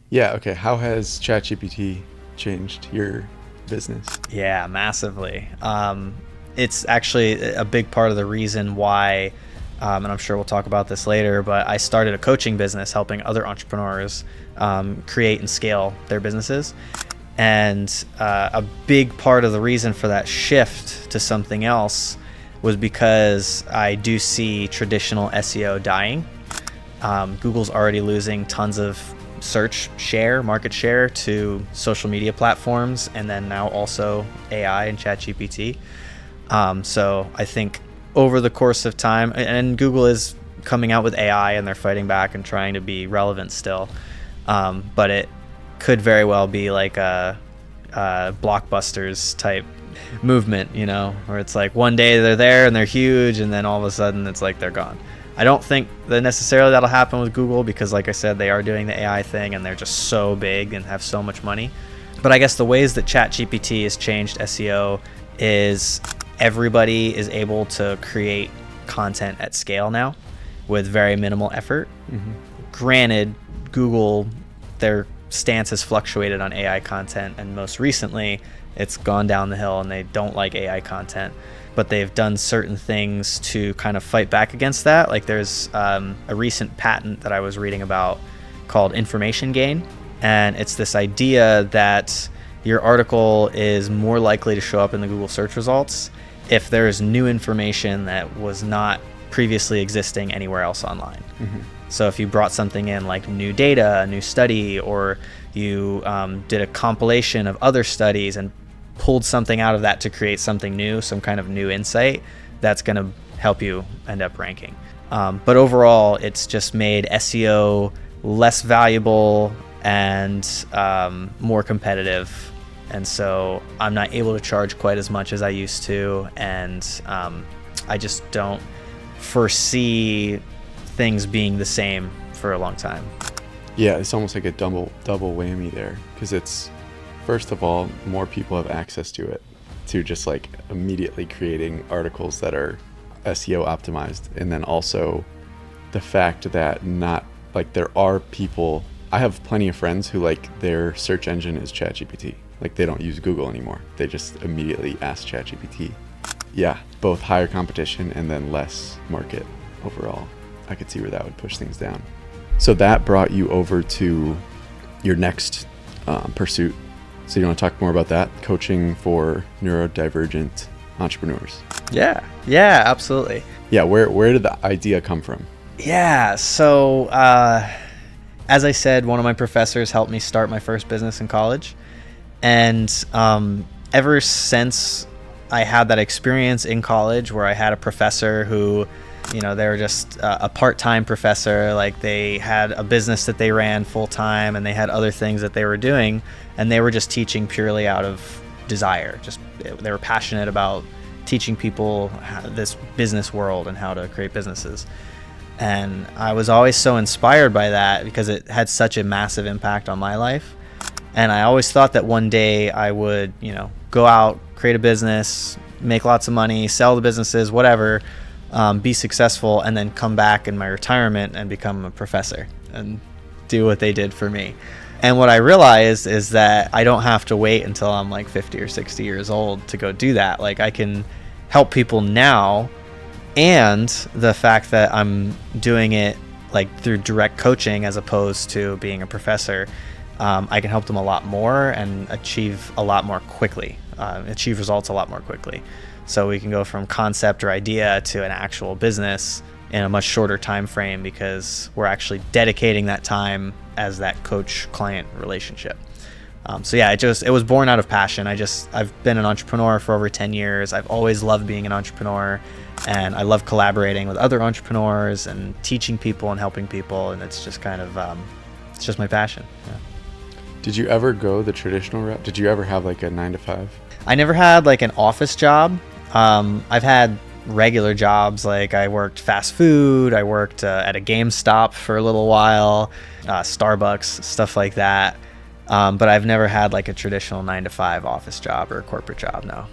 Yeah. Okay. How has ChatGPT changed your business? Yeah, massively. It's actually a big part of the reason why, and I'm sure we'll talk about this later, but I started a coaching business helping other entrepreneurs create and scale their businesses. And a big part of the reason for that shift to something else was because I do see traditional SEO dying. Google's already losing tons of search share, market share to social media platforms, and then now also AI and ChatGPT. So I think over the course of time, and Google is coming out with AI and they're fighting back and trying to be relevant still, but it could very well be like a blockbusters type movement, you know, where it's like one day they're there and they're huge, and then all of a sudden it's like they're gone. I don't think that necessarily that'll happen with Google because, like I said, they are doing the AI thing and they're just so big and have so much money. But I guess the ways that ChatGPT has changed SEO is everybody is able to create content at scale now with very minimal effort. Mm-hmm. Granted, Google, their stance has fluctuated on AI content, and most recently it's gone down the hill and they don't like AI content. But they've done certain things to kind of fight back against that. Like there's a recent patent that I was reading about called information gain. And it's this idea that your article is more likely to show up in the Google search results if there's new information that was not previously existing anywhere else online. Mm-hmm. So if you brought something in like new data, a new study, or you did a compilation of other studies and pulled something out of that to create something new, some kind of new insight, that's going to help you end up ranking. But overall, it's just made SEO less valuable and more competitive. And so I'm not able to charge quite as much as I used to. And I just don't foresee things being the same for a long time. Yeah, it's almost like a double whammy there, because it's, first of all, more people have access to it, to just like immediately creating articles that are SEO optimized. And then also the fact that not like there are people, I have plenty of friends who like their search engine is ChatGPT. Like they don't use Google anymore. They just immediately ask ChatGPT. Yeah, both higher competition and then less market overall. I could see where that would push things down. So that brought you over to your next pursuit. So you want to talk more about that? Coaching for neurodivergent entrepreneurs. Yeah, absolutely. Yeah, where did the idea come from? Yeah, so as I said, one of my professors helped me start my first business in college. And ever since I had that experience in college where I had a professor who, you know, they were just a part-time professor, like they had a business that they ran full-time and they had other things that they were doing, and they were just teaching purely out of desire. Just they were passionate about teaching people this business world and how to create businesses. And I was always so inspired by that because it had such a massive impact on my life. And I always thought that one day I would, you know, go out, create a business, make lots of money, sell the businesses, whatever, be successful, and then come back in my retirement and become a professor and do what they did for me. And what I realized is that I don't have to wait until I'm like 50 or 60 years old to go do that. Like I can help people now, and the fact that I'm doing it like through direct coaching as opposed to being a professor, I can help them a lot more and achieve a lot more quickly, achieve results a lot more quickly. So we can go from concept or idea to an actual business in a much shorter time frame because we're actually dedicating that time as that coach-client relationship. So yeah, it was born out of passion. I've been an entrepreneur for over 10 years. I've always loved being an entrepreneur, and I love collaborating with other entrepreneurs and teaching people and helping people. And it's just kind of, it's just my passion. Yeah. Did you ever go the traditional route? Did you ever have like a 9-to-5? I never had like an office job. I've had regular jobs. Like I worked fast food. I worked at a GameStop for a little while, Starbucks, stuff like that. But I've never had like a traditional 9-to-5 office job or a corporate job. No.